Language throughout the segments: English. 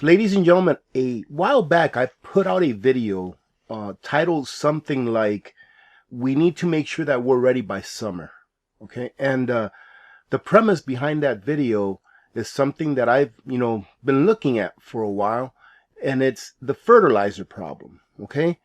Ladies and gentlemen, a while back I put out a video titled something like, "We need to make sure that we're ready by summer." Okay, and the premise behind that video is something that I've been looking at for a while, and it's the fertilizer problem. Okay,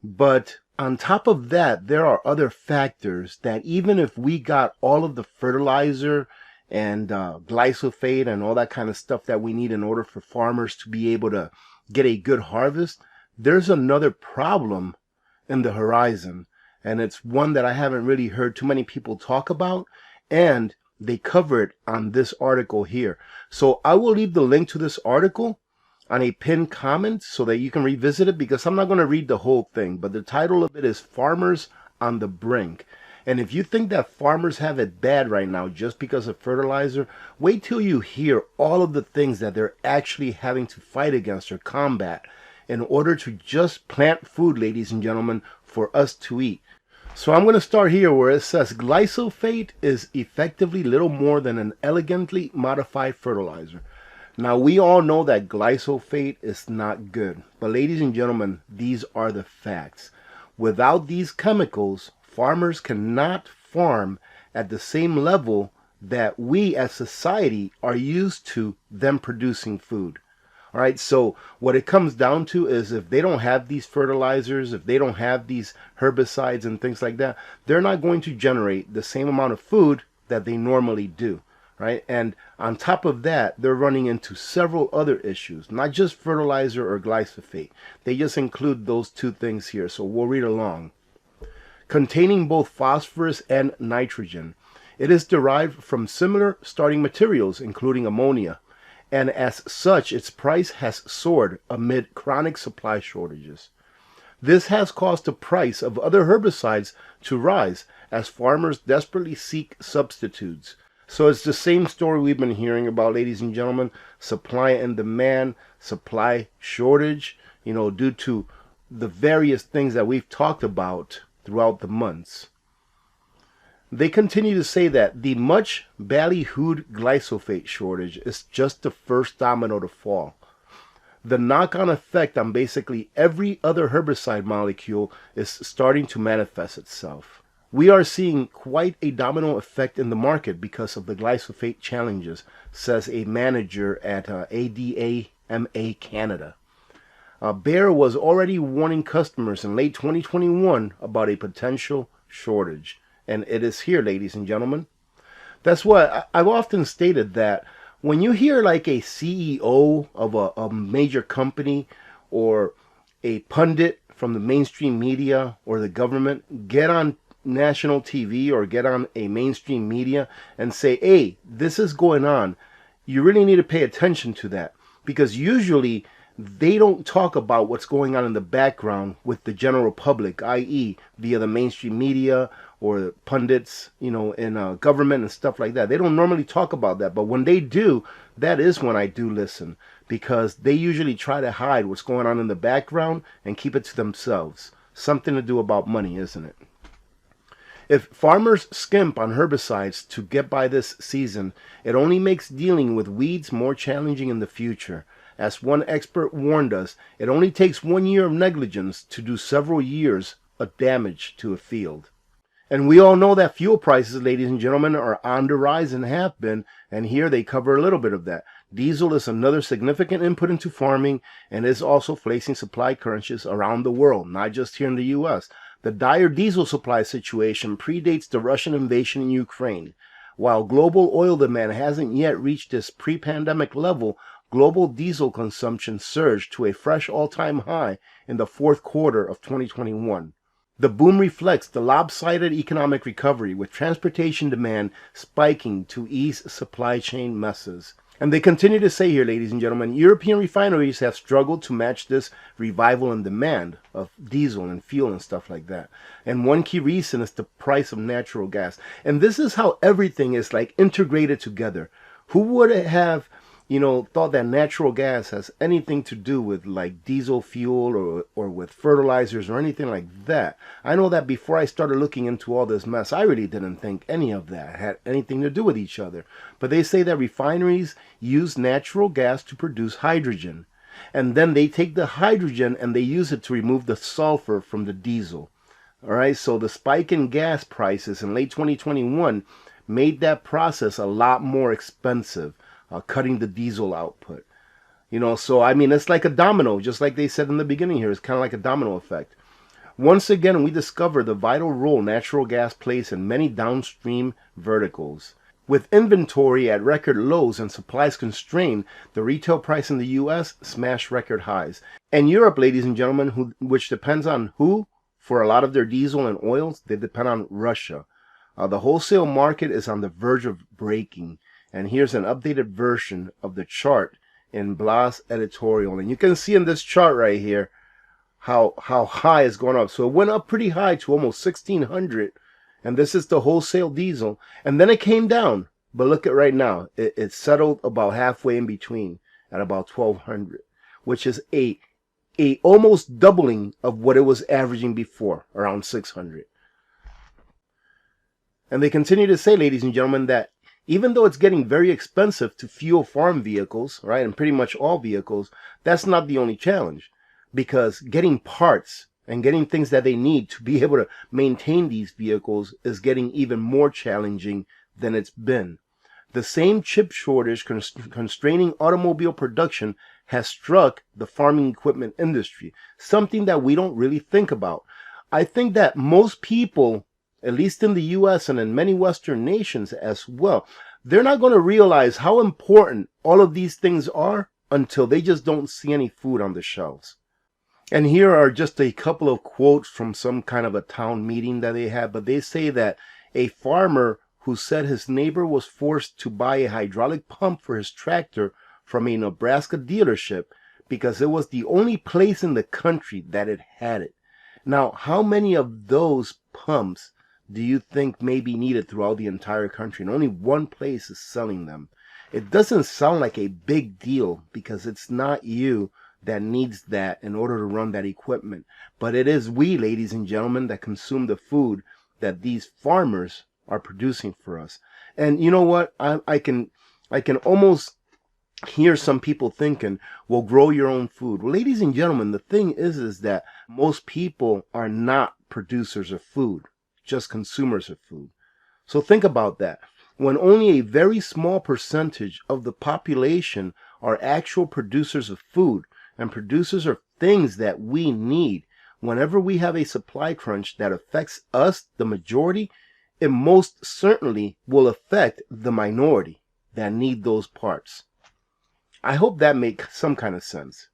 but on top of that, there are other factors that even if we got all of the fertilizer and glyphosate and all that kind of stuff that we need in order for farmers to be able to get a good harvest, there's another problem in the horizon. And it's one that I haven't really heard too many people talk about. And they cover it on this article here. So I will leave the link to this article on a pinned comment so that you can revisit it, because I'm not going to read the whole thing, but the title of it is Farmers on the Brink. And if you think that farmers have it bad right now just because of fertilizer, wait till you hear all of the things that they're actually having to fight against or combat in order to just plant food, ladies and gentlemen, for us to eat. So I'm going to start here where it says glyphosate is effectively little more than an elegantly modified fertilizer. Now, we all know that glyphosate is not good, but ladies and gentlemen, these are the facts. Without these chemicals, farmers cannot farm at the same level that we as society are used to them producing food. All right, so what it comes down to is if they don't have these fertilizers, if they don't have these herbicides and things like that, they're not going to generate the same amount of food that they normally do. Right? And on top of that, they're running into several other issues, not just fertilizer or glyphosate. They just include those two things here. So we'll read along. Containing both phosphorus and nitrogen. It is derived from similar starting materials, including ammonia. And as such, its price has soared amid chronic supply shortages. This has caused the price of other herbicides to rise as farmers desperately seek substitutes. So it's the same story we've been hearing about, ladies and gentlemen. Supply and demand, supply shortage, due to the various things that we've talked about throughout the months. They continue to say that the much ballyhooed glyphosate shortage is just the first domino to fall. The knock-on effect on basically every other herbicide molecule is starting to manifest itself. We are seeing quite a domino effect in the market because of the glyphosate challenges, says a manager at ADAMA Canada. Bayer was already warning customers in late 2021 about a potential shortage. And it is here, ladies and gentlemen. That's what I've often stated, that when you hear like a CEO of a major company or a pundit from the mainstream media or the government get on national TV or get on a mainstream media and say, "Hey, this is going on," you really need to pay attention to that, because usually they don't talk about what's going on in the background with the general public, i.e. via the mainstream media or pundits, in government and stuff like that. They don't normally talk about that, but when they do, that is when I do listen, because they usually try to hide what's going on in the background and keep it to themselves. Something to do about money, isn't it? If farmers skimp on herbicides to get by this season, it only makes dealing with weeds more challenging in the future. As one expert warned us, it only takes 1 year of negligence to do several years of damage to a field. And we all know that fuel prices, ladies and gentlemen, are on the rise and have been, and here they cover a little bit of that. Diesel is another significant input into farming and is also facing supply crunches around the world, not just here in the U.S. The dire diesel supply situation predates the Russian invasion in Ukraine. While global oil demand hasn't yet reached its pre-pandemic level, global diesel consumption surged to a fresh all-time high in the fourth quarter of 2021. The boom reflects the lopsided economic recovery, with transportation demand spiking to ease supply chain messes. And they continue to say here, ladies and gentlemen, European refineries have struggled to match this revival in demand of diesel and fuel and stuff like that. And one key reason is the price of natural gas. And this is how everything is like integrated together. Who would have thought that natural gas has anything to do with like diesel fuel or with fertilizers or anything like that? I know that before I started looking into all this mess, I really didn't think any of that had anything to do with each other. But they say that refineries use natural gas to produce hydrogen. And then they take the hydrogen and they use it to remove the sulfur from the diesel. All right, so the spike in gas prices in late 2021 made that process a lot more expensive, cutting the diesel output. So I mean, it's like a domino, just like they said in the beginning here. It's kind of like a domino effect. Once again, we discover the vital role natural gas plays in many downstream verticals. With inventory at record lows and supplies constrained, the retail price in the U.S. smashed record highs. And Europe, ladies and gentlemen, which depends on who? For a lot of their diesel and oils, they depend on Russia. The wholesale market is on the verge of breaking. And here's an updated version of the chart in Blas editorial. And you can see in this chart right here how high it's going up. So it went up pretty high to almost 1,600. And this is the wholesale diesel. And then it came down. But look at right now. It settled about halfway in between at about 1,200, which is a almost doubling of what it was averaging before, around 600. And they continue to say, ladies and gentlemen, that even though it's getting very expensive to fuel farm vehicles, right, and pretty much all vehicles, that's not the only challenge. Because getting parts and getting things that they need to be able to maintain these vehicles is getting even more challenging than it's been. The same chip shortage constraining automobile production has struck the farming equipment industry, something that we don't really think about. I think that most people, at least in the U.S. and in many Western nations as well, they're not going to realize how important all of these things are until they just don't see any food on the shelves. And here are just a couple of quotes from some kind of a town meeting that they had, but they say that a farmer who said his neighbor was forced to buy a hydraulic pump for his tractor from a Nebraska dealership because it was the only place in the country that it had it. Now, how many of those pumps do you think may be needed throughout the entire country? And only one place is selling them. It doesn't sound like a big deal because it's not you that needs that in order to run that equipment. But it is we, ladies and gentlemen, that consume the food that these farmers are producing for us. And you know what? I can almost hear some people thinking, well, grow your own food. Well, ladies and gentlemen, the thing is that most people are not producers of food, just consumers of food. So think about that. When only a very small percentage of the population are actual producers of food and producers of things that we need, whenever we have a supply crunch that affects us, the majority, it most certainly will affect the minority that need those parts. I hope that makes some kind of sense.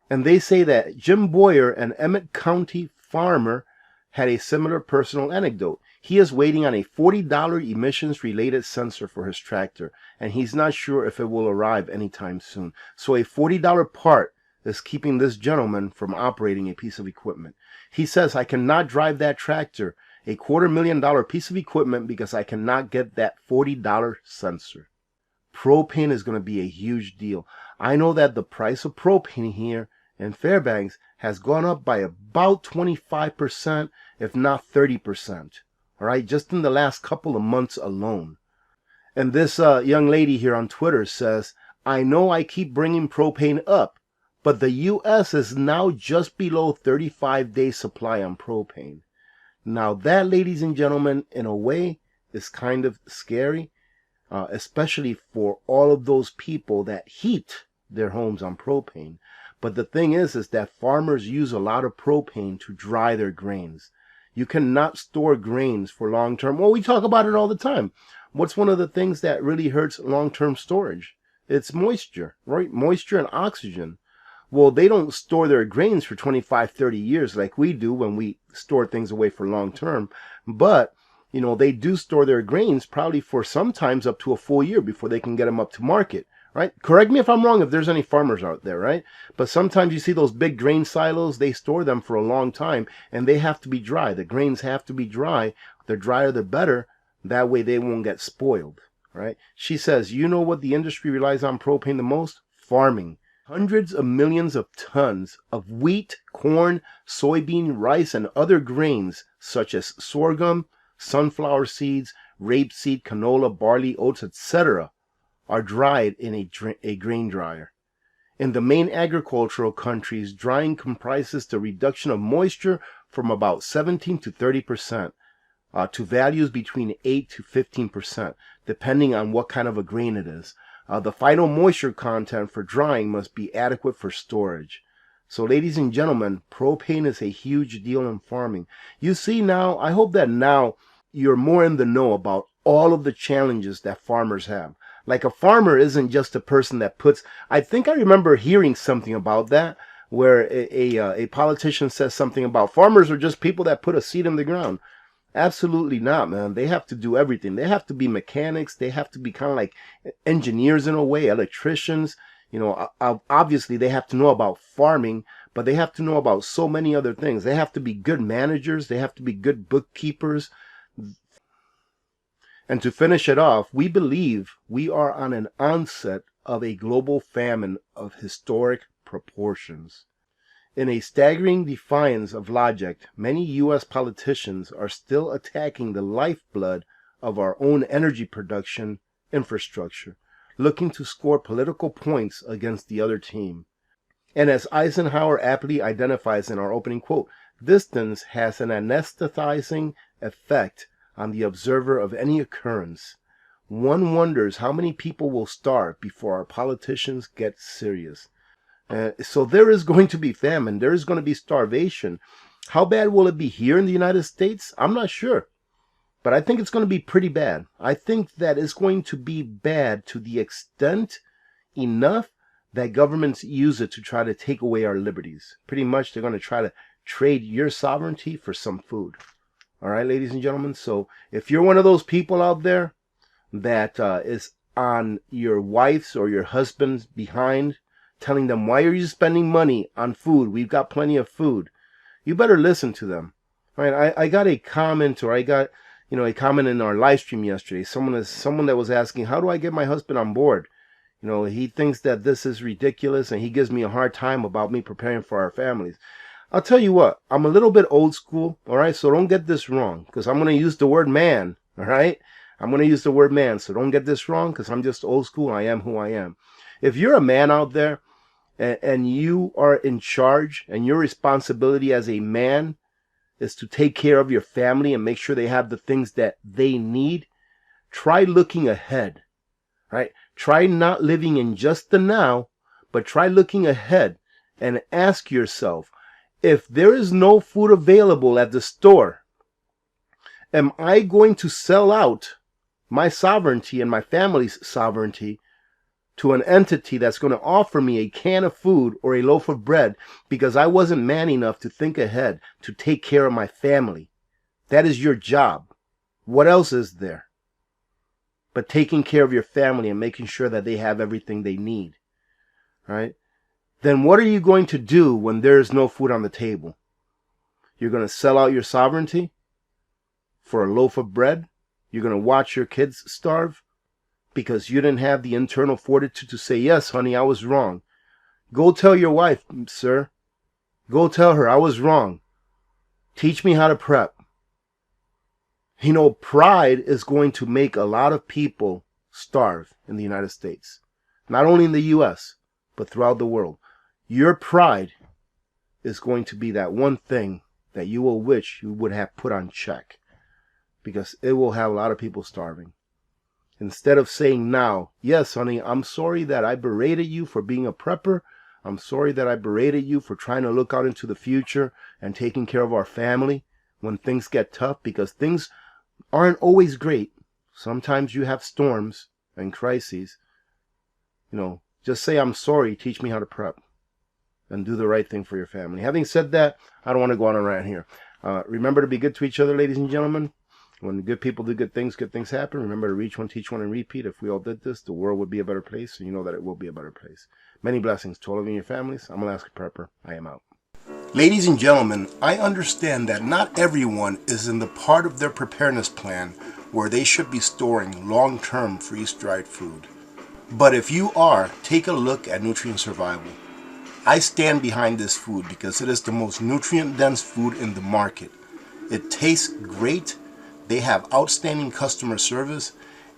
And they say that Jim Boyer, an Emmett County farmer, had a similar personal anecdote. He is waiting on a $40 emissions-related sensor for his tractor, and he's not sure if it will arrive anytime soon. So a $40 part is keeping this gentleman from operating a piece of equipment. He says, I cannot drive that tractor, a $250,000 piece of equipment, because I cannot get that $40 sensor. Propane is going to be a huge deal. I know that the price of propane here in Fairbanks has gone up by about 25%, if not 30%. All right, just in the last couple of months alone. And this young lady here on Twitter says, I know I keep bringing propane up, but the U.S. is now just below 35-day supply on propane. Now that, ladies and gentlemen, in a way, is kind of scary, especially for all of those people that heat their homes on propane. But the thing is that farmers use a lot of propane to dry their grains. You cannot store grains for long term. Well, we talk about it all the time. What's one of the things that really hurts long-term storage? It's moisture, right? Moisture and oxygen. Well, they don't store their grains for 25, 30 years like we do when we store things away for long term. But, you know, they do store their grains probably for sometimes up to a full year before they can get them up to market, right? Correct me if I'm wrong if there's any farmers out there, right? But sometimes you see those big grain silos, they store them for a long time and they have to be dry. The grains have to be dry. The drier, the better. That way they won't get spoiled, right? She says, you know what the industry relies on propane the most? Farming. Hundreds of millions of tons of wheat, corn, soybean, rice, and other grains such as sorghum, sunflower seeds, rapeseed, canola, barley, oats, etc. are dried in a grain dryer. In the main agricultural countries, drying comprises the reduction of moisture from about 17 to 30%, to values between 8 to 15%, depending on what kind of a grain it is. The final moisture content for drying must be adequate for storage. So, ladies and gentlemen, propane is a huge deal in farming. You see now, I hope that now you're more in the know about all of the challenges that farmers have. Like, a farmer isn't just a person that puts, I think I remember hearing something about that, where a politician says something about farmers are just people that put a seed in the ground. Absolutely not, man. They have to do everything. They have to be mechanics. They have to be kind of like engineers in a way, electricians. You know, obviously they have to know about farming, but they have to know about so many other things. They have to be good managers. They have to be good bookkeepers. And to finish it off, we believe we are on an onset of a global famine of historic proportions. In a staggering defiance of logic, many U.S. politicians are still attacking the lifeblood of our own energy production infrastructure, looking to score political points against the other team. And as Eisenhower aptly identifies in our opening quote, distance has an anesthetizing effect on the observer of any occurrence. One wonders how many people will starve before our politicians get serious. So there is going to be famine. There is going to be starvation. How bad will it be here in the United States? I'm not sure. But I think it's going to be pretty bad. I think that it's going to be bad to the extent enough that governments use it to try to take away our liberties. Pretty much they're going to try to trade your sovereignty for some food. All right, ladies and gentlemen. So if you're one of those people out there that is on your wife's or your husband's behind, telling them, why are you spending money on food? We've got plenty of food. You better listen to them. Right? I got a comment, or I got, a comment in our live stream yesterday. Someone that was asking, how do I get my husband on board? He thinks that this is ridiculous, and he gives me a hard time about me preparing for our families. I'll tell you what, I'm a little bit old school, all right? So don't get this wrong, because I'm going to use the word man, all right? I'm going to use the word man, so don't get this wrong, because I'm just old school. I am who I am. If you're a man out there, and you are in charge, and your responsibility as a man is to take care of your family and make sure they have the things that they need, try looking ahead, right? Try not living in just the now, but try looking ahead and ask yourself, if there is no food available at the store, am I going to sell out my sovereignty and my family's sovereignty to an entity that's going to offer me a can of food or a loaf of bread because I wasn't man enough to think ahead to take care of my family? That is your job. What else is there but taking care of your family and making sure that they have everything they need, right? Then what are you going to do when there's no food on the table? You're going to sell out your sovereignty for a loaf of bread? You're going to watch your kids starve because you didn't have the internal fortitude to say, yes, honey, I was wrong. Go tell your wife, sir. Go tell her I was wrong. Teach me how to prep. Pride is going to make a lot of people starve in the United States. Not only in the U.S., but throughout the world. Your pride is going to be that one thing that you will wish you would have put on check, because it will have a lot of people starving. Instead of saying now, yes, honey, I'm sorry that I berated you for being a prepper. I'm sorry that I berated you for trying to look out into the future and taking care of our family when things get tough, because things aren't always great. Sometimes you have storms and crises. Just say, I'm sorry, teach me how to prep, and do the right thing for your family. Having said that, I don't want to go on a rant here. Remember to be good to each other, ladies and gentlemen. When good people do good things happen. Remember to reach one, teach one, and repeat. If we all did this, the world would be a better place, and you know that it will be a better place. Many blessings to all of you and your families. I'm Alaska Prepper. I am out. Ladies and gentlemen, I understand that not everyone is in the part of their preparedness plan where they should be storing long-term freeze-dried food. But if you are, take a look at Nutrient Survival. I stand behind this food because it is the most nutrient-dense food in the market. It tastes great. They have outstanding customer service,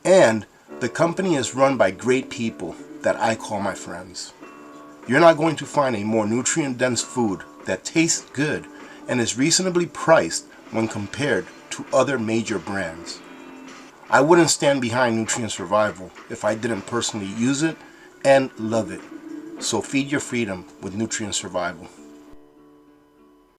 and the company is run by great people that I call my friends. You're not going to find a more nutrient-dense food that tastes good and is reasonably priced when compared to other major brands. I wouldn't stand behind Nutrient Survival if I didn't personally use it and love it. So feed your freedom with Nutrient Survival.